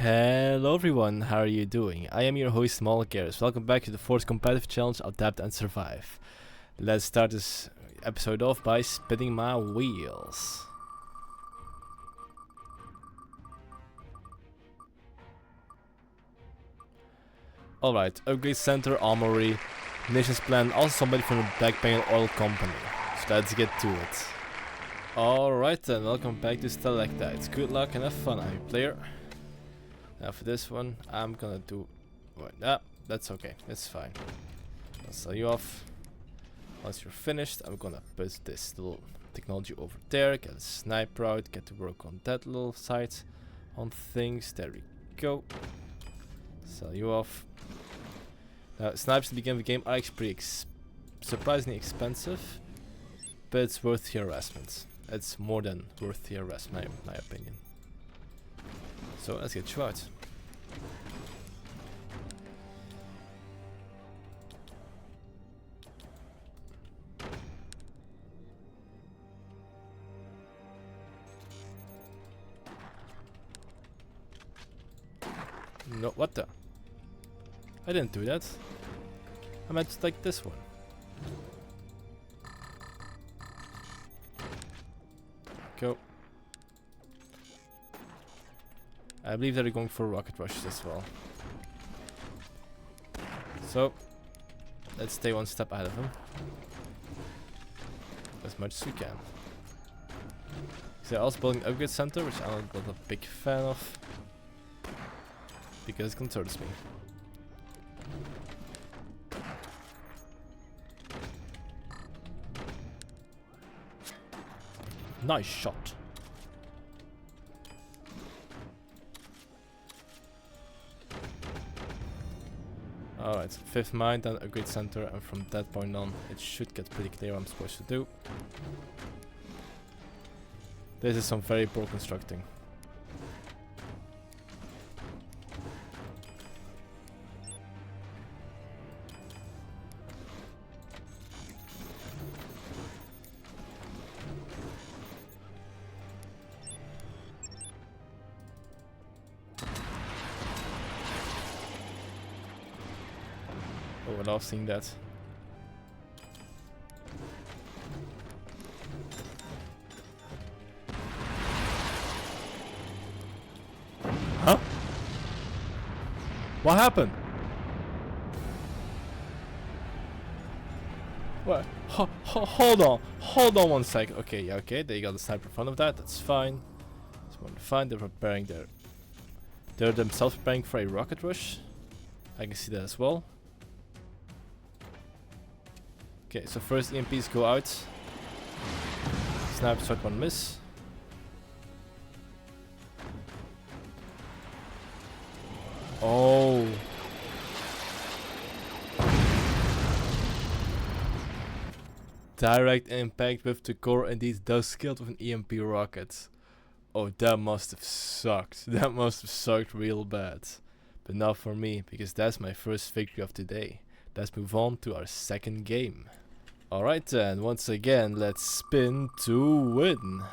Hello everyone, how are you doing? I am your host Malgares. Welcome back to the fourth competitive challenge, Adapt and Survive. Let's start this episode off by spinning my wheels. Alright, upgrade center, armory, nations plan, also somebody from the Black Panel Oil Company. So let's get to it. Alright then, welcome back to Stalactites. Good luck and have fun, I'm your player. Now for this one, I'm gonna do... that's okay, that's fine. I'll sell you off. Once you're finished, I'm gonna put this little technology over there, get a sniper out, get to work on that little site on things. There we go. Sell you off. Now, snipers at the beginning of the game are actually pretty surprisingly expensive, but it's worth the harassment. It's more than worth the harassment, in my opinion. So let's get you out. No, what the? I didn't do that. I meant like this one. Go. I believe they're going for rocket rushes as well. So, let's stay one step ahead of them. As much as we can. They're also building an upgrade center, which I'm not a big fan of. Because it concerns me. Nice shot. Alright, fifth mine, then upgrade center, and from that point on, it should get pretty clear what I'm supposed to do. This is some very poor constructing. Oh, I love seeing that. Huh? What happened? What? Hold on one sec. Okay, yeah, okay, they got a sniper in front of that, that's fine. That's more than fine, they're preparing they're themselves preparing for a rocket rush. I can see that as well. Okay, so first EMPs go out. Sniper shot one miss. Oh. Direct impact with the core indeed does kill with an EMP rocket. Oh, that must have sucked. That must have sucked real bad. But not for me, because that's my first victory of the day. Let's move on to our second game. Alright then, once again, let's spin to win.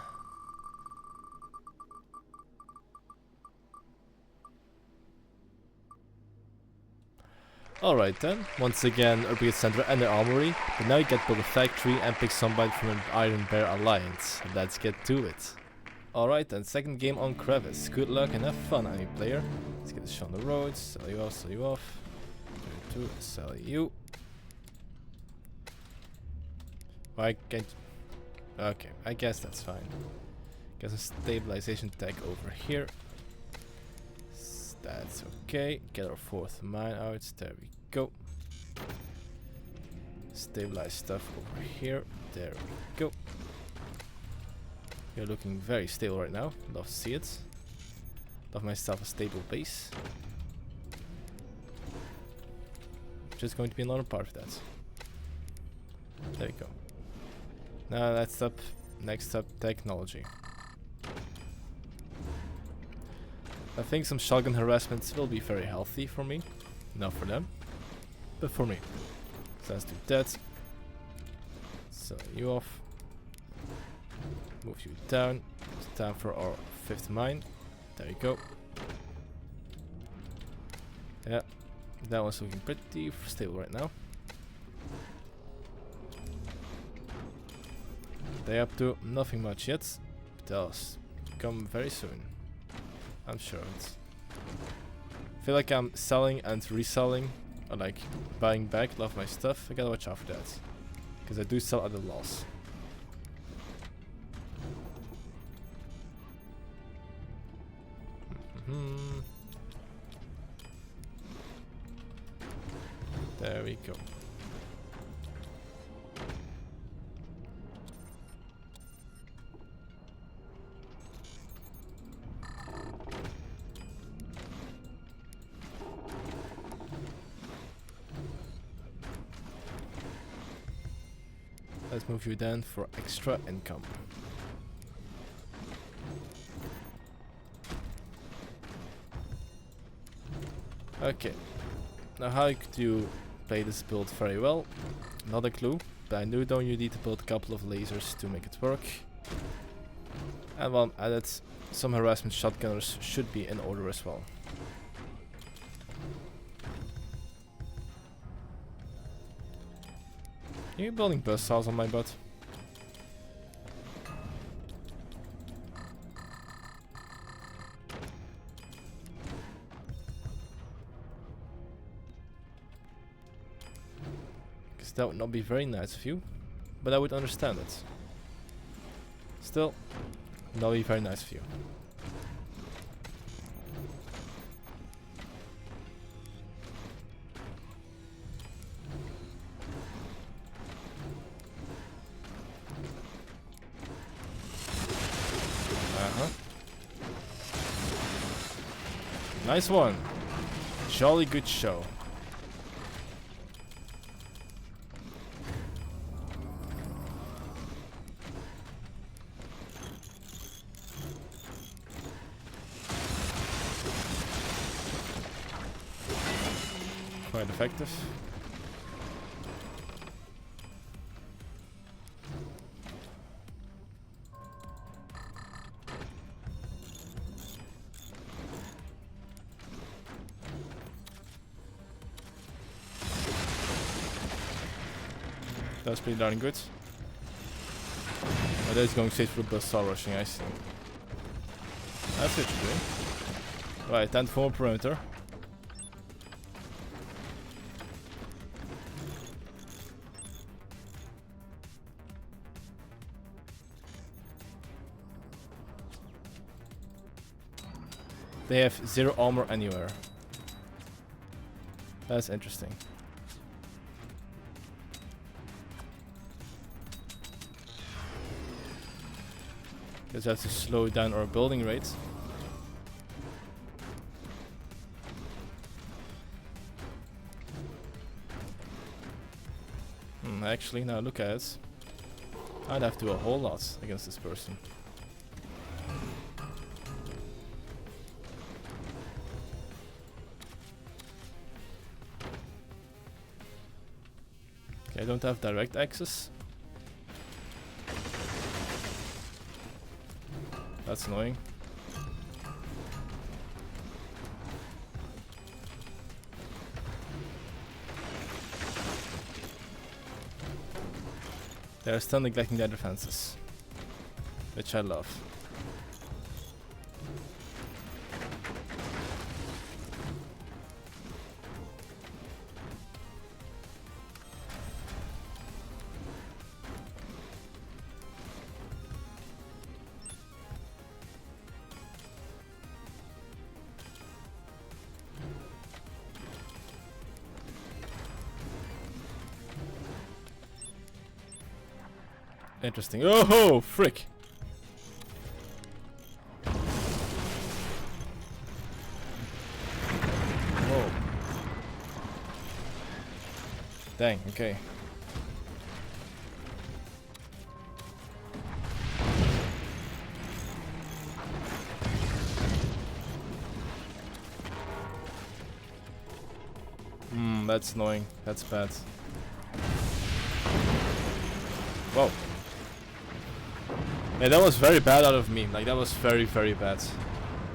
Alright then, once again, upgrade center and the armory, but now you get build a factory and pick somebody from an Iron Bear alliance. Let's get to it. Alright then, second game on Crevice. Good luck and have fun, any player. Let's get this shot on the road, sell you off, sell you off. 2, sell you. Why can't... Okay, I guess that's fine. Get a stabilization tech over here. That's okay. Get our fourth mine out. There we go. Stabilize stuff over here. There we go. You're looking very stable right now. Love to see it. Love myself a stable base. Just going to be another part of that. There you go. Now next up, technology. I think some shotgun harassments will be very healthy for me. Not for them, but for me. So let's do that. Sell you off. Move you down. It's time for our fifth mine. There you go. Yeah, that one's looking pretty stable right now. They up to nothing much yet, but they'll come very soon. I'm sure of it. I feel like I'm selling and reselling, or like buying back a lot of my stuff. I gotta watch out for that, because I do sell at a loss. There we go. Let's move you then for extra income. Okay. Now how could you play this build very well? Not a clue, but I know you need to build a couple of lasers to make it work. And while I'm at it, some harassment shotgunners should be in order as well. Are you building buzzsaws on my butt? Because that would not be very nice of you, but I would understand it. Still, not be very nice of you. Nice one. Jolly good show. Quite effective. That's pretty darn good. Oh, that's going straight for the buzzsaw rushing, I see. That's what you're doing. Right, then for perimeter. They have 0 armor anywhere. That's interesting. Because that's to slow down our building rate. Actually, now look at it. I'd have to do a whole lot against this person. Okay, I don't have direct access. That's annoying. They're still neglecting their defenses, which I love. Interesting. Oh ho, frick! Whoa. Dang, okay. That's annoying. That's bad. Whoa. Yeah, that was very bad out of me. Like, that was very, very bad.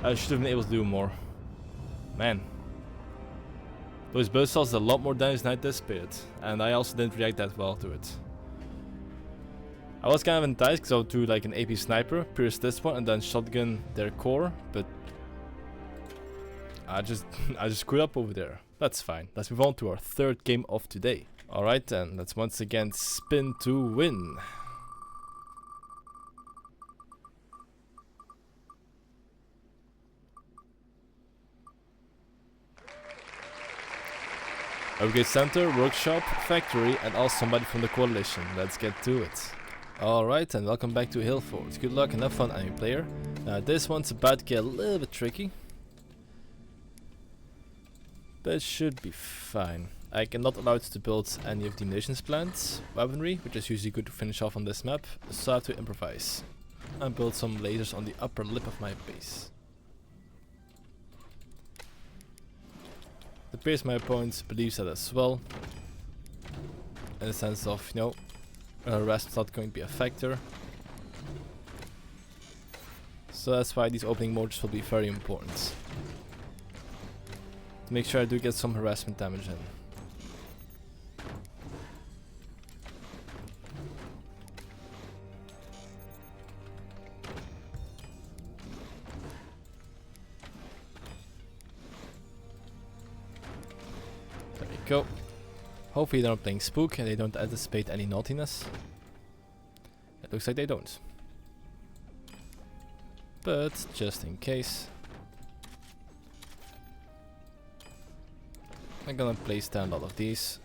I should have been able to do more. Man. Those buzzsaws did a lot more damage than I anticipated, and I also didn't react that well to it. I was kind of enticed because I would do like an AP sniper, pierce this one, and then shotgun their core, but I just screwed up over there. That's fine. Let's move on to our third game of today. Alright then, let's once again spin to win. Upgrade center, workshop, factory, and also somebody from the coalition. Let's get to it. Alright, and welcome back to Hillfort. Good luck and have fun, enemy player. This one's about to get a little bit tricky, but it should be fine. I cannot allow it to build any of the nations plants, weaponry, which is usually good to finish off on this map, so I have to improvise and build some lasers on the upper lip of my base. It appears my opponent believes that as well, in the sense of, you know, harassment's not going to be a factor. So that's why these opening mortars will be very important, to make sure I do get some harassment damage in. There we go. Hopefully they're not playing Spook and they don't anticipate any naughtiness. It looks like they don't. But just in case, I'm gonna place down all of these.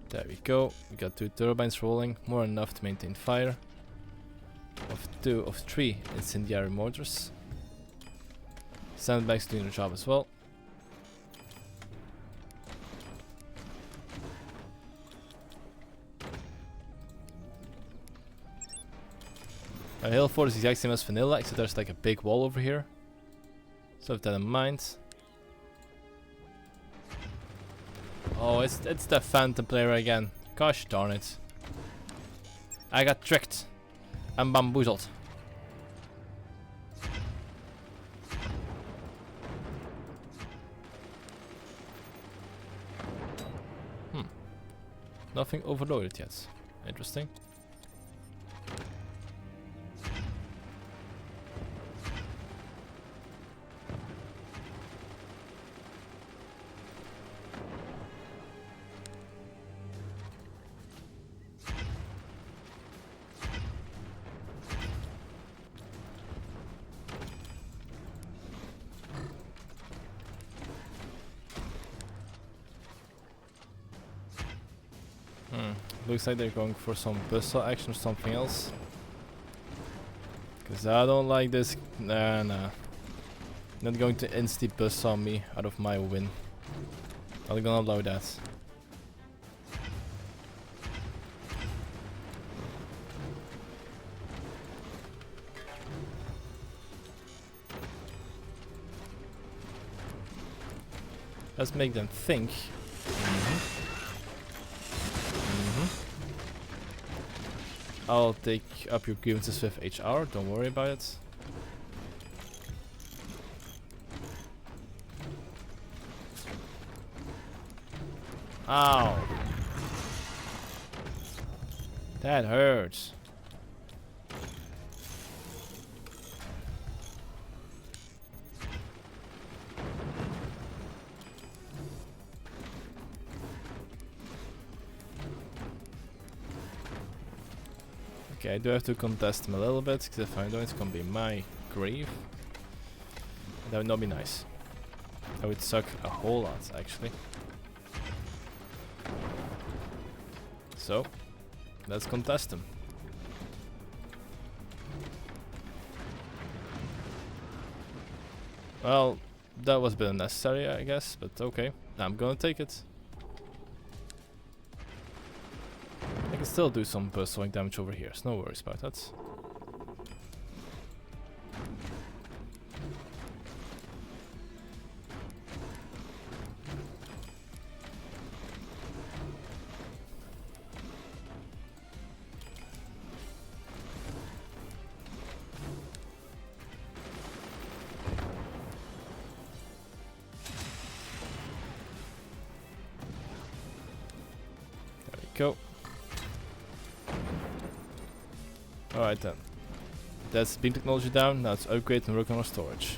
There we go. We got 2 turbines rolling, more than enough to maintain fire. Of 2 of 3 incendiary mortars. Sandbags doing the job as well. Hillfort is the exact same as vanilla, except there's like a big wall over here. So have that in mind. Oh, it's the Phantom player again. Gosh darn it. I got tricked. I'm bamboozled. Nothing overloaded yet. Interesting. Looks like they're going for some buzzsaw action or something else. Cause I don't like this. Nah. Not going to insta buzzsaw me out of my win. Not gonna allow that. Let's make them think. I'll take up your grievances with HR, don't worry about it. Ow! That hurts. Okay, I do have to contest him a little bit, because if I don't, it's gonna be my grave. That would not be nice. That would suck a whole lot, actually. So, let's contest him. Well, that was a bit unnecessary, I guess, but okay. I'm gonna take it. I can still do some buzzsawing damage over here, so no worries about that. go. Alright then. That's beam technology down. Now let's upgrade and work on our storage.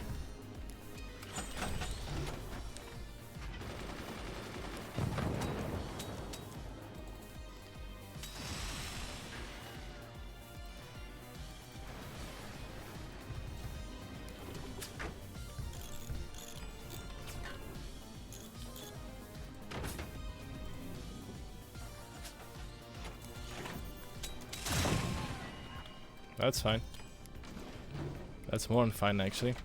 That's fine. That's more than fine, actually.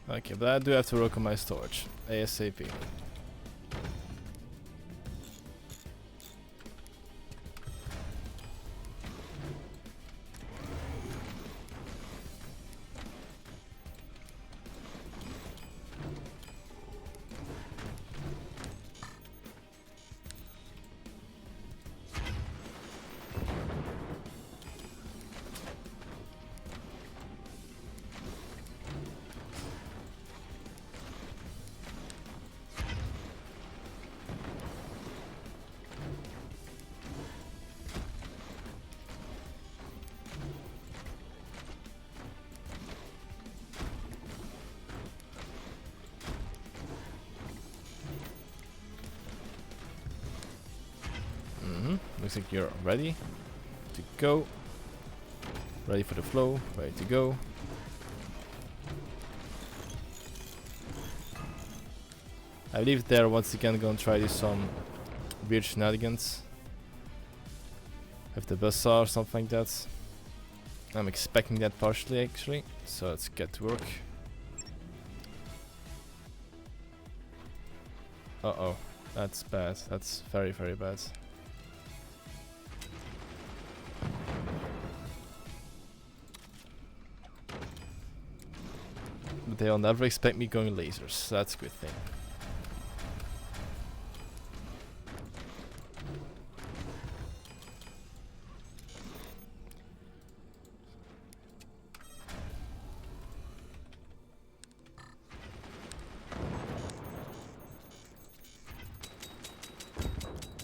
Okay, but I do have to work on my storage. ASAP. Looks like you're ready to go. Ready for the flow, ready to go. I believe they're once again gonna try to do some weird shenanigans with the buzzsaw or something like that. I'm expecting that partially actually, so let's get to work. Uh-oh, that's bad. That's very, very bad. But they'll never expect me going lasers, so that's a good thing.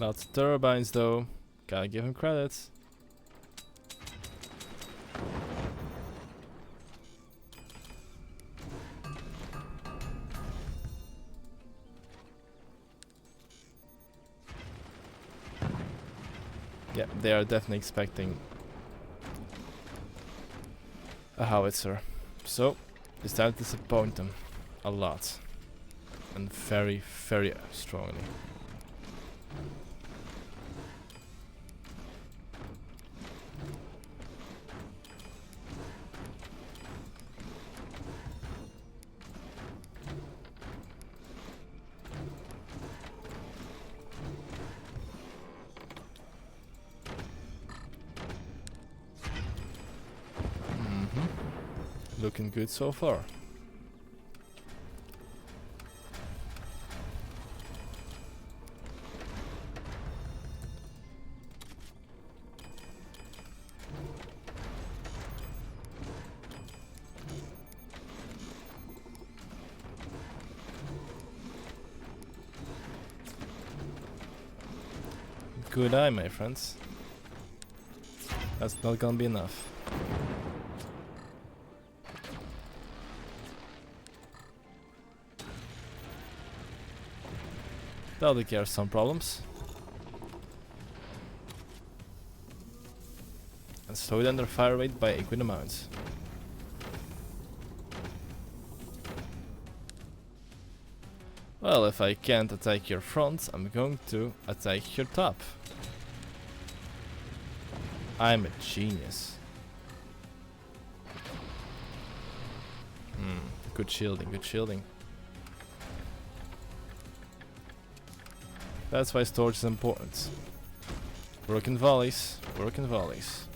Lots of turbines though, gotta give him credit. Yeah, they are definitely expecting a howitzer. So, it's time to disappoint them a lot. And very, very strongly. Looking good so far. Good eye, my friends. That's not gonna be enough. That'll take care of some problems. And slow down their fire rate by a good amount. Well, if I can't attack your front, I'm going to attack your top. I'm a genius. Good shielding, good shielding. That's why storage is important. Work in volleys, work in volleys.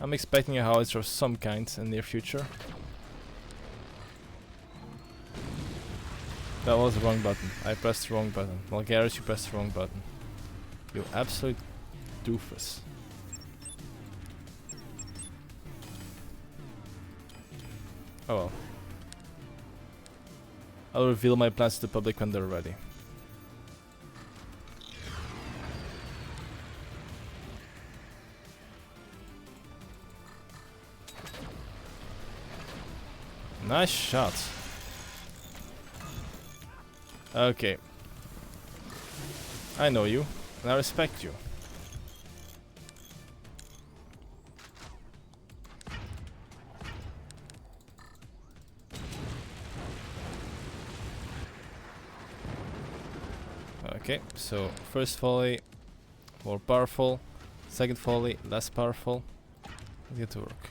I'm expecting a howitzer of some kind in the near future. That was the wrong button. I pressed the wrong button. Vulgaris, you pressed the wrong button. You absolute doofus. Oh well. I'll reveal my plans to the public when they're ready. Nice shot. Okay. I know you, and I respect you. Okay, so first volley, more powerful. Second volley, less powerful. Let's get to work.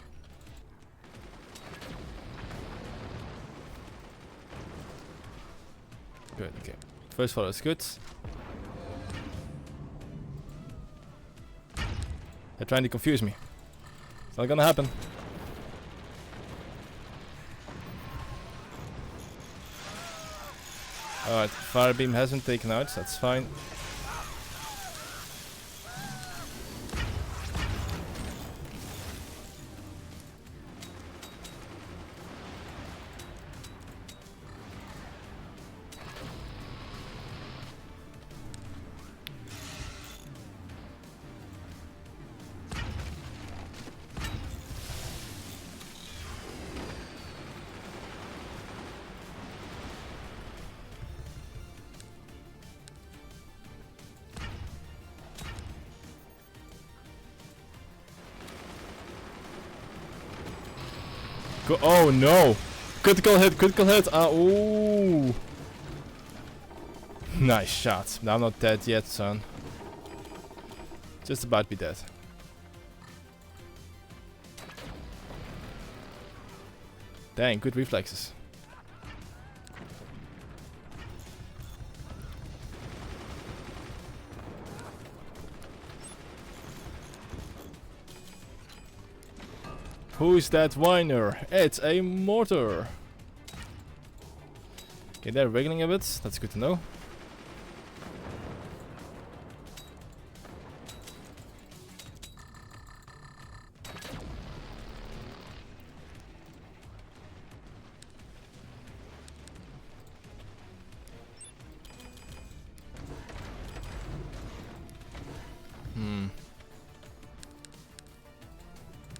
Good, okay. First volley is good. They're trying to confuse me. It's not gonna happen. Alright, fire beam has been taken out, so that's fine. Go, oh no! Critical hit, critical hit! Ooh! Nice shot. Now I'm not dead yet, son. Just about to be dead. Dang, good reflexes. Who's that whiner? It's a mortar. Okay, they're wriggling a bit. That's good to know.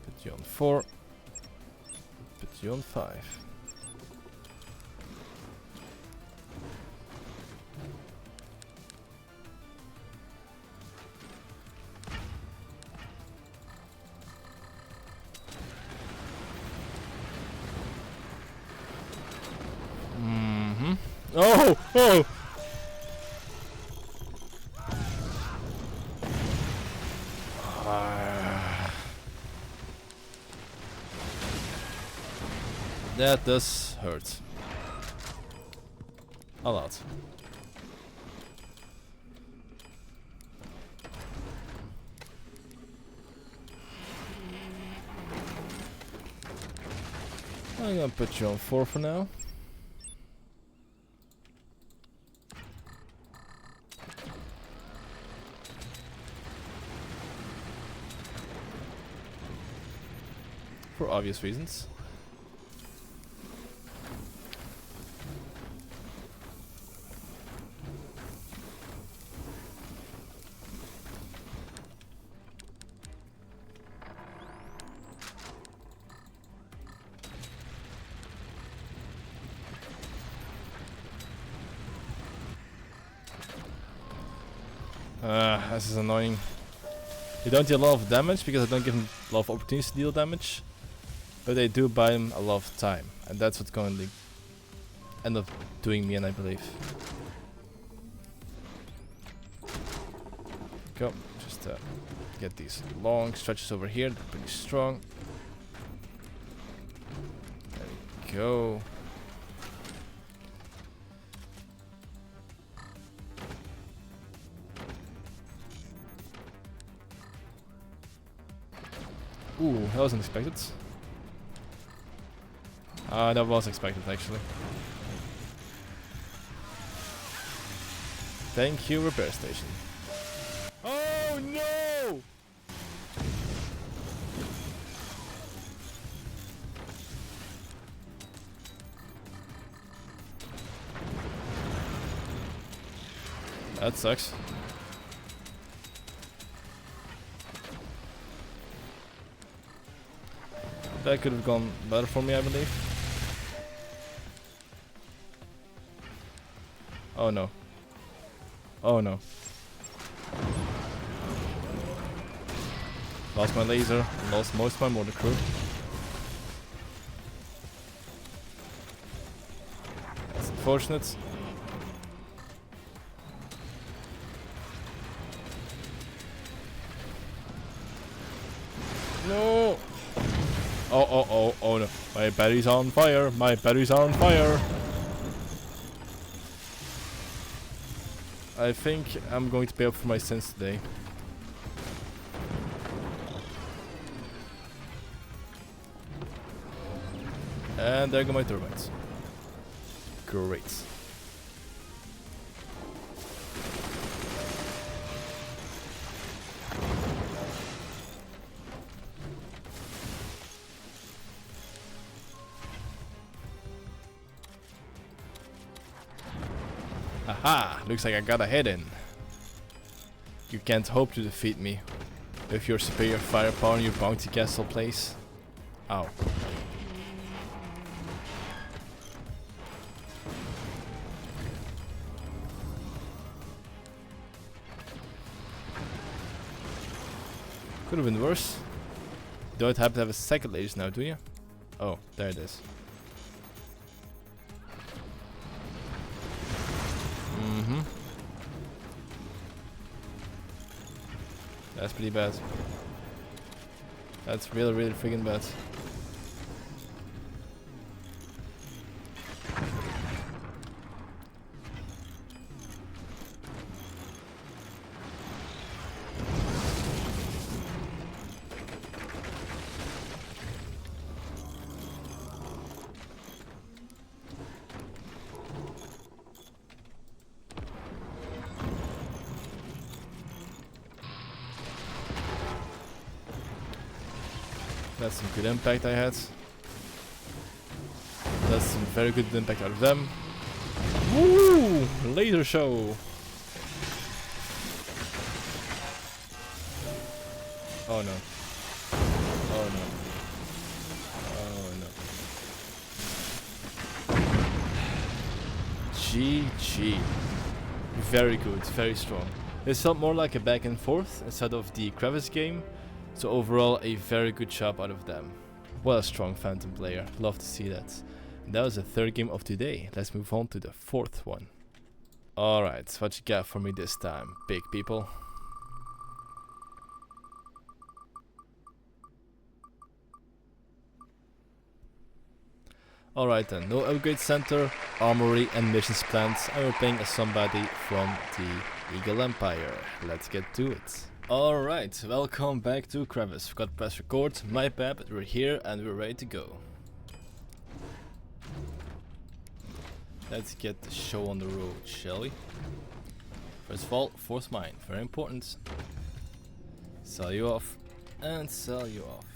Put you on 4. Put you on 5. Oh! Oh! That does hurt. A lot. I'm gonna put you on 4 for now. For obvious reasons. This is annoying. They don't deal a lot of damage because I don't give them a lot of opportunities to deal damage. But they do buy them a lot of time. And that's what's going to end up doing me in, I believe. Go. Just get these long stretches over here. They're pretty strong. There we go. Ooh, that wasn't expected. That was expected actually. Thank you, repair station. Oh no! That sucks. That could have gone better for me, I believe. Oh no. Oh no. Lost my laser, lost most of my mortar crew. That's unfortunate. No! Oh no. My batteries are on fire. My batteries are on fire. I think I'm going to pay up for my sins today. And there go my turbines. Great. Aha! Looks like I got a hit in. You can't hope to defeat me with your superior firepower in your bounty castle place. Ow. Could have been worse. You don't happen to have a second laser now, do you? Oh, there it is. That's pretty bad. That's really, really freaking bad. That's some good impact I had. That's some very good impact out of them. Woo! Laser show! Oh no. Oh no. Oh no. GG. Very good, very strong. This felt more like a back and forth instead of the crevice game. So overall, a very good job out of them. What a strong Phantom player, love to see that. And that was the third game of today. Let's move on to the fourth one. Alright, what you got for me this time, big people? Alright then, no upgrade center, armory and missions planned. And we're playing as somebody from the Eagle Empire. Let's get to it. Alright, welcome back to Crevice. Forgot to press record, my bad, but we're here and we're ready to go. Let's get the show on the road, shall we? First of all, force mine, very important. Sell you off, and sell you off.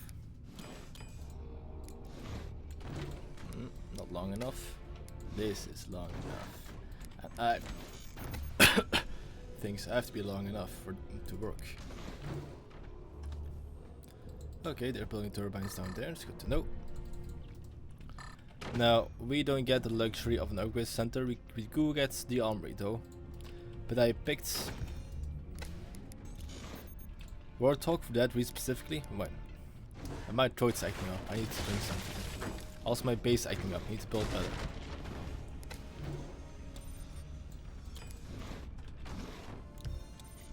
Not long enough. This is long enough. And I... things have to be long enough for them to work. Okay, they're building turbines down there, it's good to know. Now, we don't get the luxury of an upgrade center, we do get the armory though. But I picked Warthog for that reason specifically. Well, my throat's acting up, I need to drink something. Also my base acting up, I need to build better.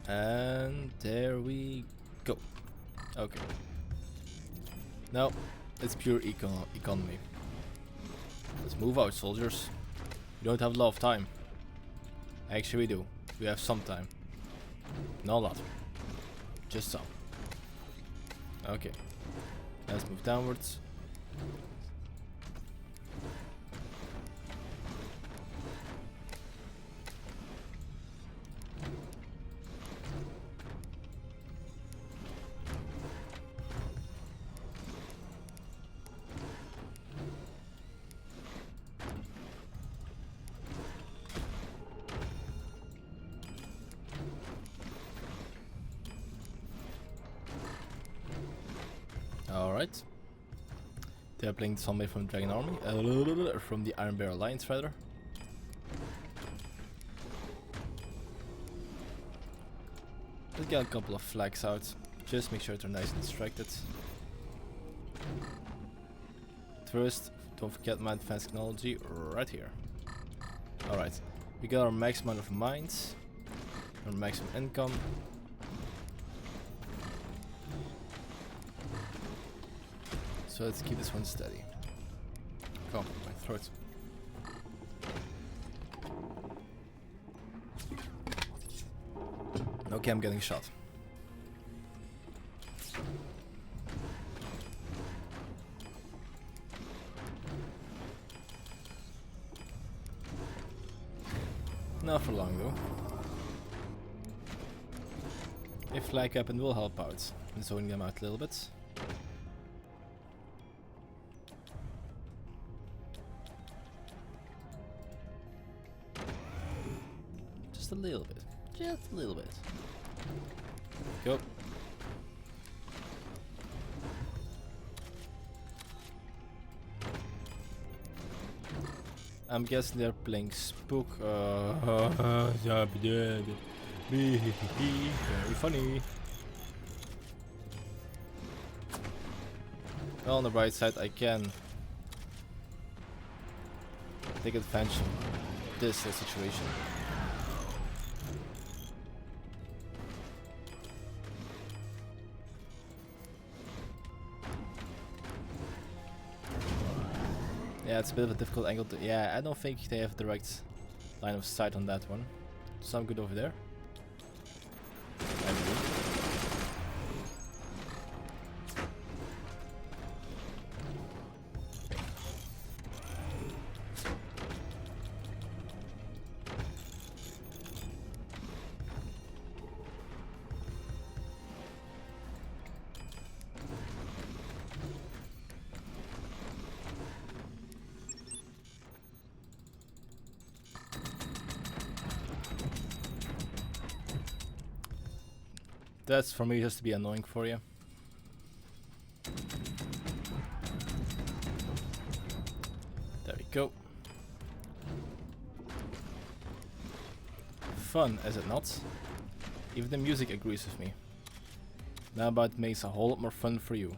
And there we go. Okay. Now, it's pure economy. Let's move out, soldiers. We don't have a lot of time. Actually, we do. We have some time. Not a lot. Just some. Okay. Let's move downwards. Alright. They're playing somebody from the Dragon Army. From the Iron Bear Alliance, rather. Let's get a couple of flags out. Just make sure they're nice and distracted. First, don't forget my advanced technology right here. Alright. We got our max amount of mines. Our maximum income. So let's keep this one steady. Come, my throat. Okay, I'm getting shot. Not for long though. A flag weapon will help out in zoning them out a little bit. Just a little bit. Just a little bit. Go. I'm guessing they're playing Spook. Very funny. Well, on the right side, I can take advantage of this situation. Yeah, it's a bit of a difficult angle to... Yeah, I don't think they have direct line of sight on that one. So I'm good over there. I'm good. That's for me just to be annoying for you. There we go. Fun, is it not? Even the music agrees with me. Now about makes a whole lot more fun for you.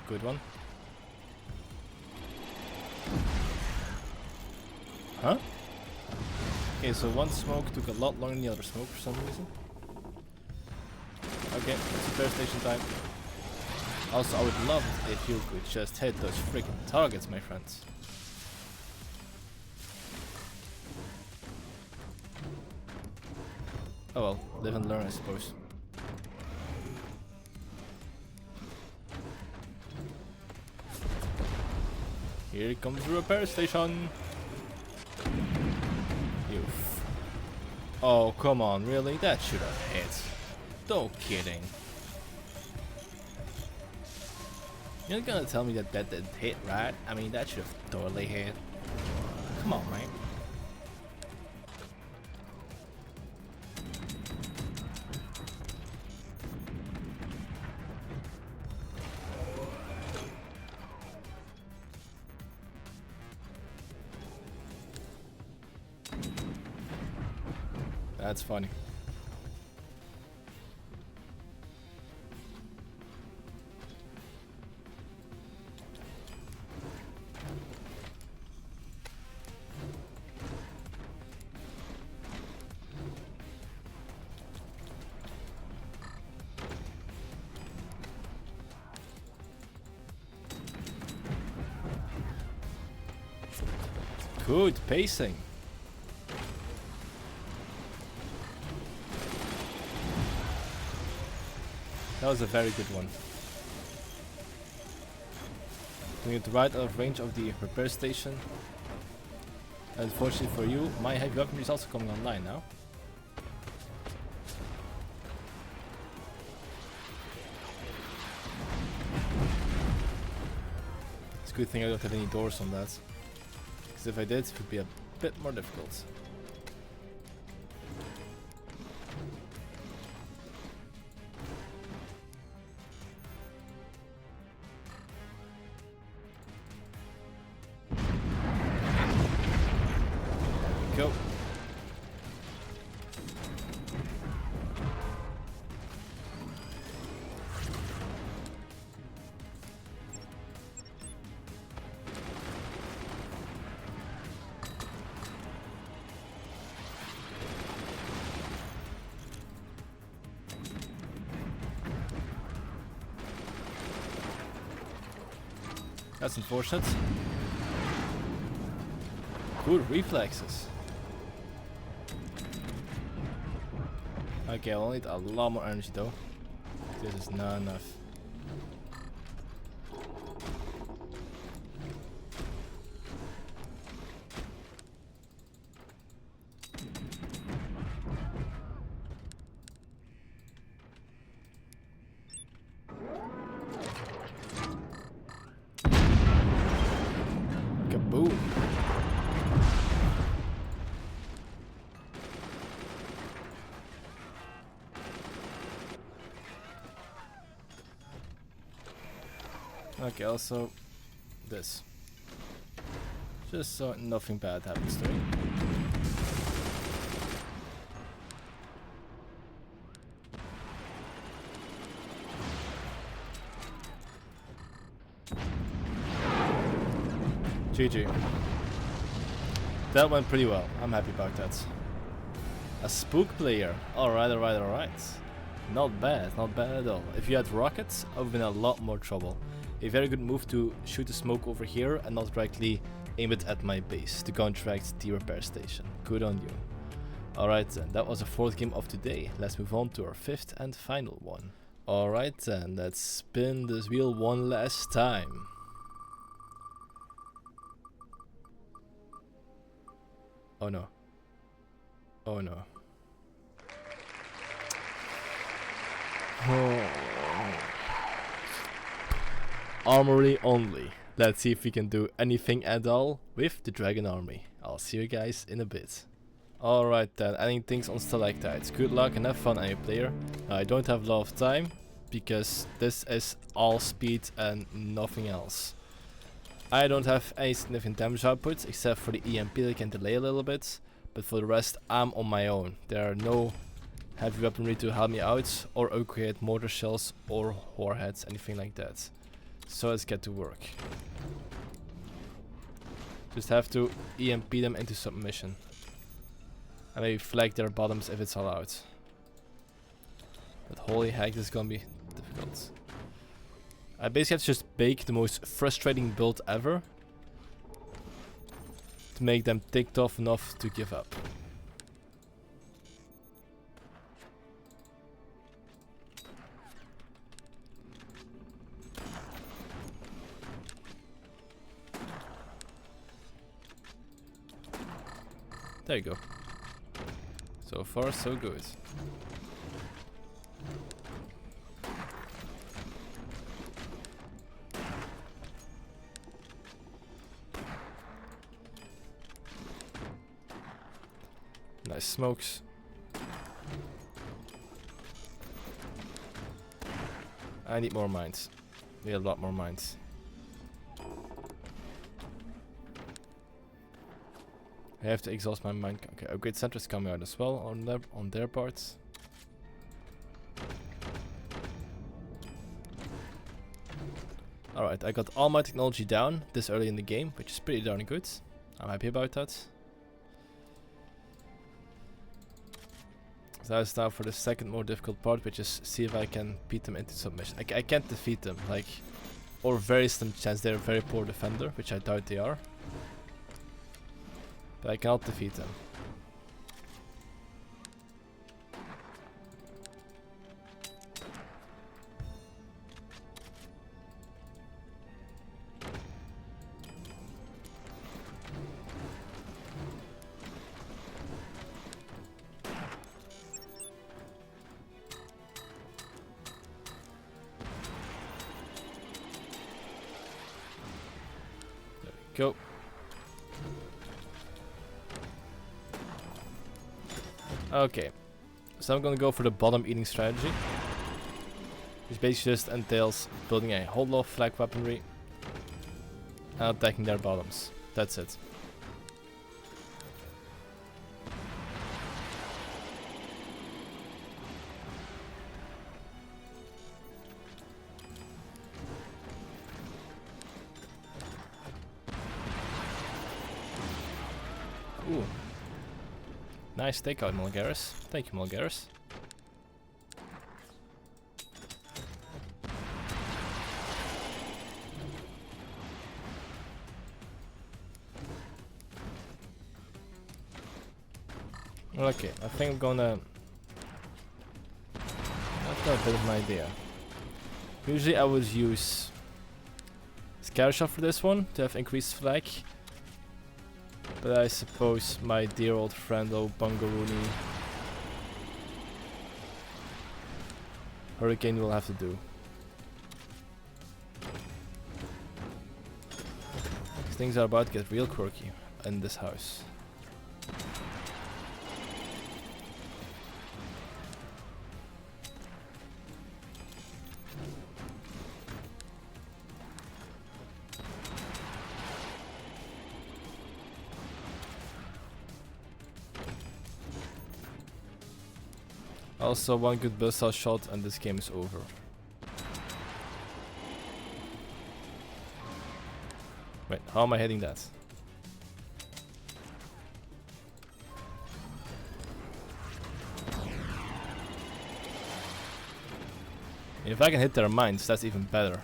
Good one. Huh? Okay, so one smoke took a lot longer than the other smoke for some reason. Okay, it's repair station time. Also, I would love it if you could just hit those freaking targets, my friends. Oh well, live and learn, I suppose. Here comes the repair station. Oh, come on, really? That should have hit. No kidding. You're gonna tell me that that didn't hit, right? I mean, that should have totally hit. Come on, man. That's funny. Good pacing. That was a very good one. Doing it right out of range of the repair station. Unfortunately for you, my heavy weaponry is also coming online now. It's a good thing I don't have any doors on that. Because if I did, it would be a bit more difficult. Go. That's unfortunate. Good reflexes. Okay, I'll need a lot more energy though. This is not enough. Kaboom! Okay, also this. Just so nothing bad happens to me. GG. That went pretty well. I'm happy about that. A spook player. Alright, alright, alright. Not bad at all. If you had rockets, I would have been in a lot more trouble. A very good move to shoot the smoke over here and not directly aim it at my base to counteract the repair station. Good on you. Alright then, that was the 4th game of today. Let's move on to our 5th and final one. Alright then, let's spin this wheel one last time. Oh no. Oh no. Oh. Armory only. Let's see if we can do anything at all with the Dragon Army. I'll see you guys in a bit. Alright then, ending things on stalactites. Good luck and have fun, any player. I don't have a lot of time because this is all speed and nothing else. I don't have any significant damage output except for the EMP that can delay a little bit, but for the rest I'm on my own. There are no heavy weaponry to help me out or create mortar shells or warheads, anything like that. So let's get to work. Just have to EMP them into submission. And maybe flag their bottoms if it's allowed. But holy heck, this is gonna be difficult. I basically have to just bake the most frustrating build ever to make them ticked off enough to give up. There you go. So far, so good. Nice smokes. I need more mines. We have a lot more mines. I have to exhaust my mine. Okay, upgrade center is coming out as well on their parts. Alright, I got all my technology down this early in the game, which is pretty darn good. I'm happy about that. So that's now for the second more difficult part, which is see if I can beat them into submission. I can't defeat them, like, or very slim chance. They're a very poor defender, which I doubt they are. But I cannot defeat them. Go. Okay. So I'm gonna go for the bottom eating strategy. Which basically just entails building a whole lot of flag weaponry and attacking their bottoms. That's it. Ooh. Nice takeout, Mulgaris. Thank you, Mulgaris. Okay, I think I'm gonna... I've got a bit of an idea. Usually I would use Scatter Shot for this one, to have increased flag. But I suppose my dear old friend Bungaroonie Hurricane will have to do. These things are about to get real quirky in this house. Also, one good buzzsaw shot and this game is over. Wait, how am I hitting that? If I can hit their mines, that's even better.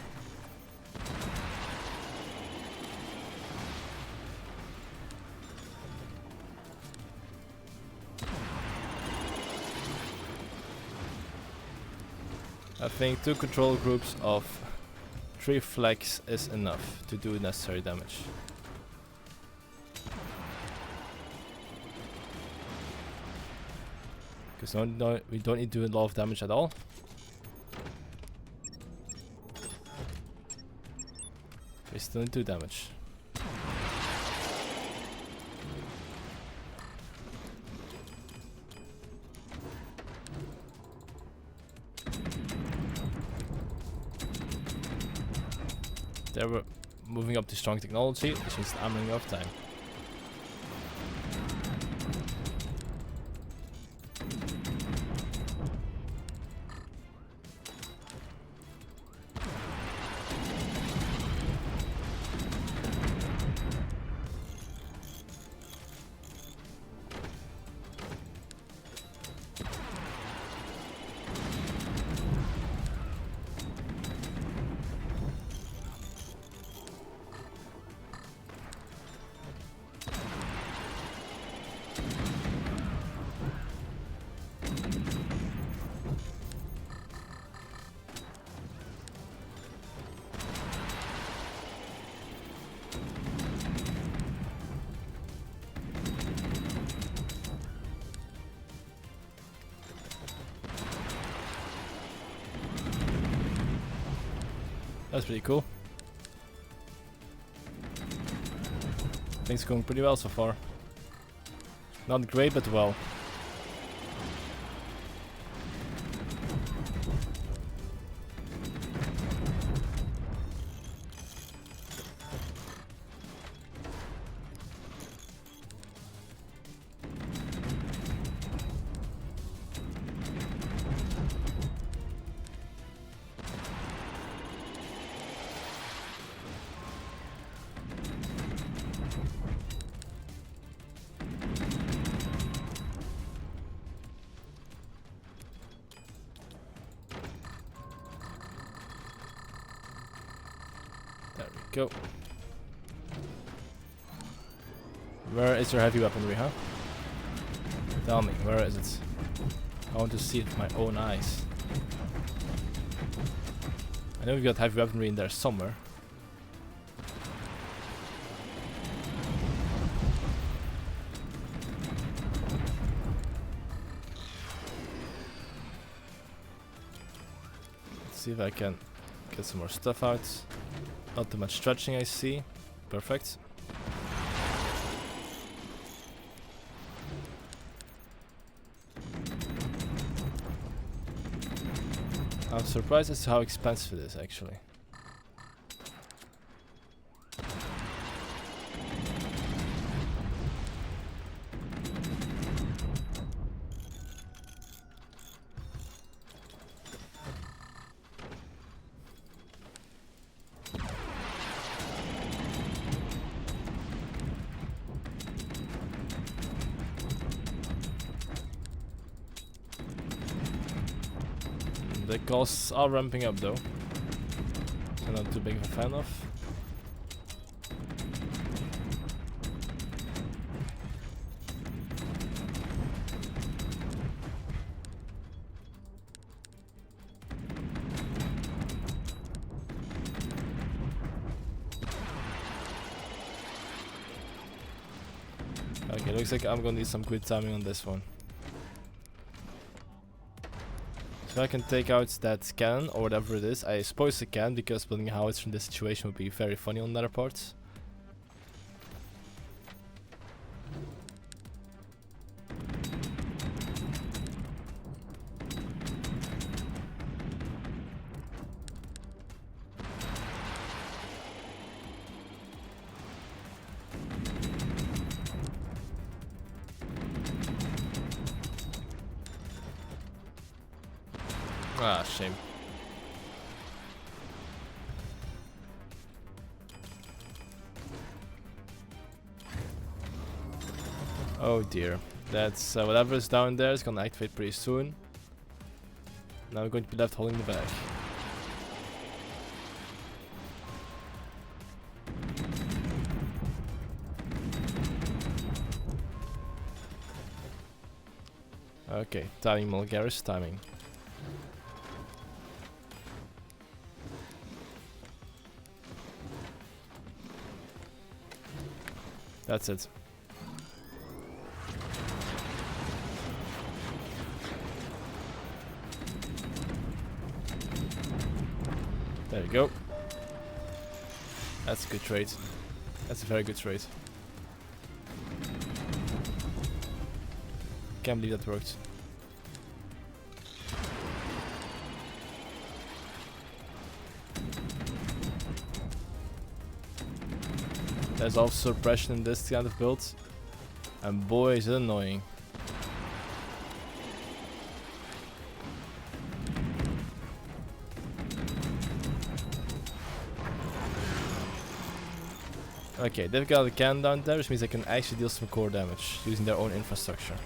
I think 2 control groups of 3 flags is enough to do necessary damage. Because we don't need to do a lot of damage at all. We still need to do damage. They were moving up to strong technology, which means I'm running out of time. That's pretty cool. Things are going pretty well so far. Not great, but well. There we go. Where is your heavy weaponry, huh? Tell me, where is it? I want to see it with my own eyes. I know we've got heavy weaponry in there somewhere. Let's see if I can get some more stuff out. Not too much stretching, I see. Perfect. I'm surprised as to how expensive it is actually. The costs are ramping up though. I'm not too big of a fan of. Okay, looks like I'm gonna need some quick timing on this one. So I can take out that cannon or whatever it is. I suppose I can, because building a howitzer from this situation would be very funny on other parts. Ah, shame. Oh dear. That's whatever is down there is gonna activate pretty soon. Now we're going to be left holding the bag. Okay, timing Mulgaris, timing. That's it. There you go. That's a good trade. That's a very good trade. Can't believe that worked. There's also suppression in this kind of build, and boy is it annoying. Okay, they've got a cannon down there, which means they can actually deal some core damage using their own infrastructure.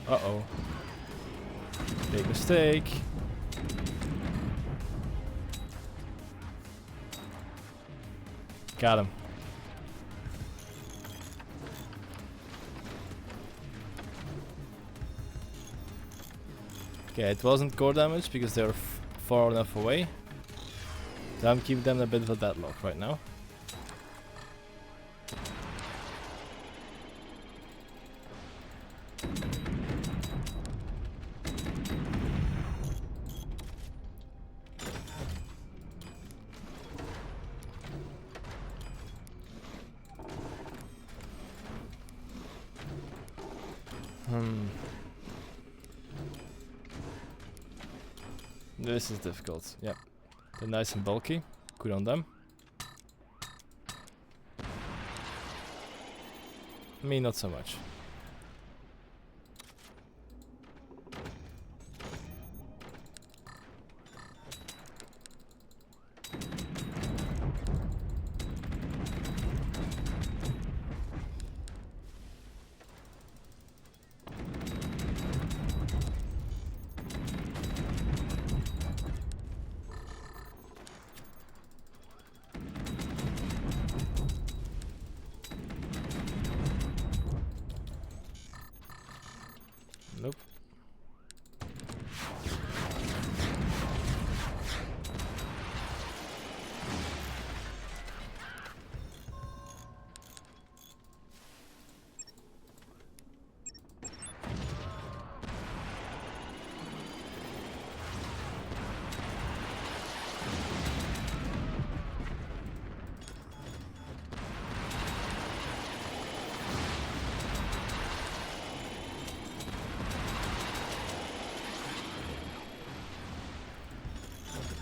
Uh-oh. Big mistake. Got him. Okay, it wasn't core damage because they were far enough away. So I'm keeping them in a bit of a deadlock right now. This is difficult. Yep. They're nice and bulky. Good on them. Me, not so much.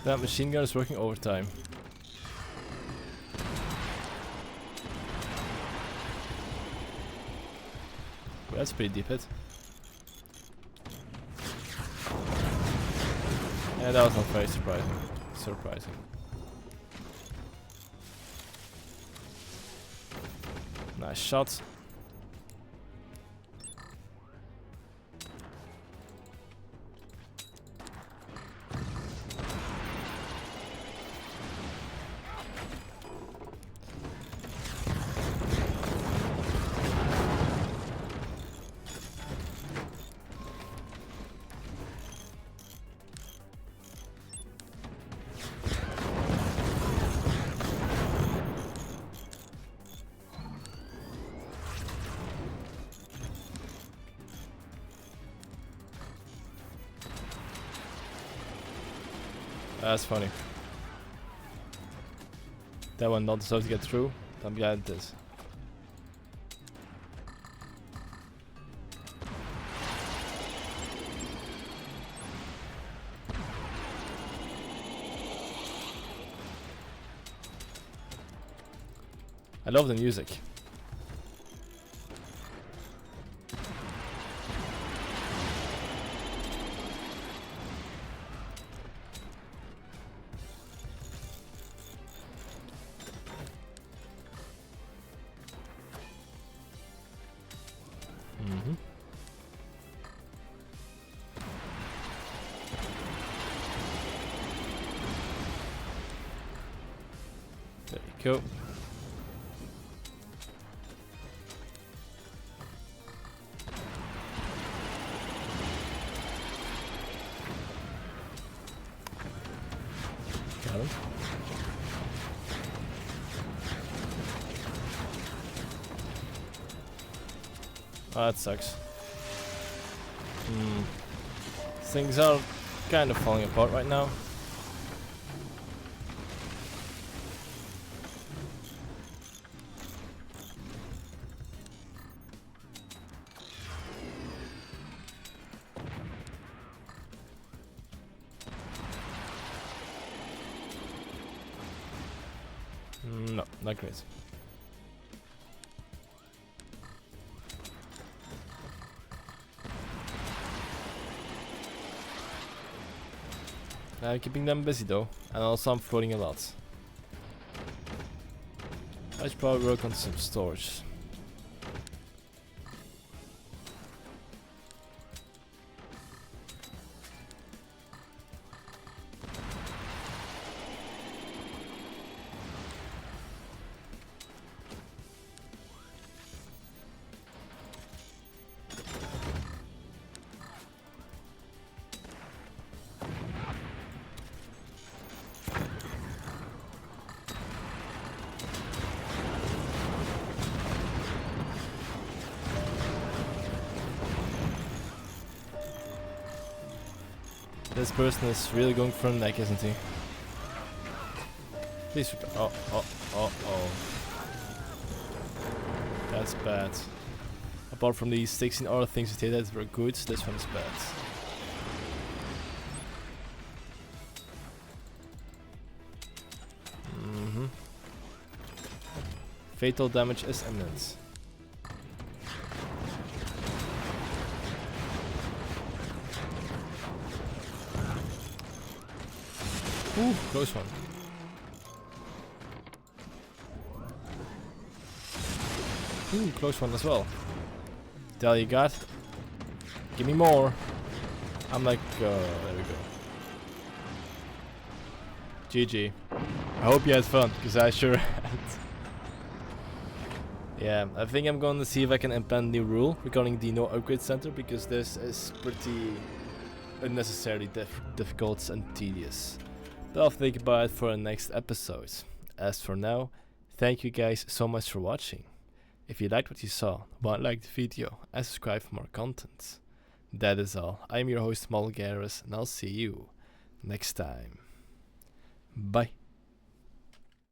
That machine gun is working overtime. Well, that's a pretty deep hit. Yeah, that was not very surprising. Nice shot. That's funny. That one not deserve to get through. I'm glad it is. I love the music. There you go. Got him. Oh, that sucks. Things are kind of falling apart right now. No, not great. Keeping them busy though, and also I'm floating a lot. I should probably work on some storage. This person is really going for a neck, isn't he? Please. Oh. That's bad. Apart from these 16 other things that were good, this one is bad. Fatal damage is imminent. Ooh, close one. Ooh, close one as well. Tell you got. Give me more. I'm like, there we go. GG. I hope you had fun, because I sure had. Yeah, I think I'm going to see if I can implement a new rule regarding the no upgrade center, because this is pretty unnecessarily difficult and tedious. But I'll think about it for the next episode. As for now, thank you guys so much for watching. If you liked what you saw, why not like the video and subscribe for more content. That is all. I'm your host Malgaris, and I'll see you next time. Bye.